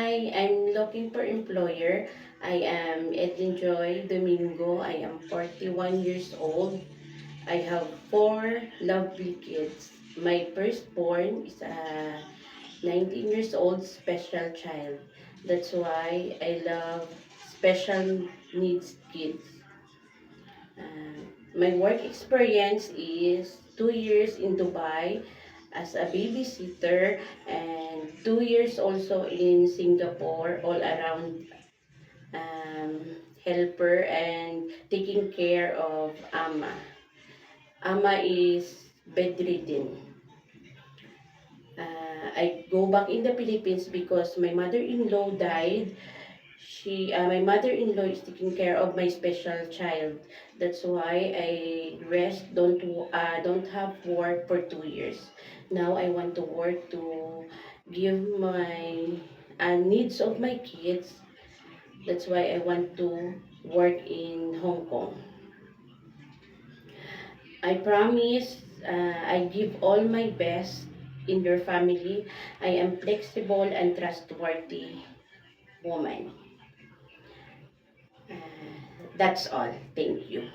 Hi, I'm looking for employer. I am Edlin Joy Domingo. I am 41 years old. I have four lovely kids. My firstborn is a 19 years old special child. That's why I love special needs kids. My work experience is 2 years in Dubai as a babysitter and 2 years also in Singapore, all around um, helper and taking care of Ama. Ama is bedridden. I go back in the Philippines because my mother-in-law died. My mother-in-law is taking care of my special child. That's why I rest, don't have work for 2 years. Now I want to work to give my needs of my kids. That's why I want to work in Hong Kong. I promise I give all my best in your family. I am flexible and trustworthy woman. Uh, that's all. Thank you.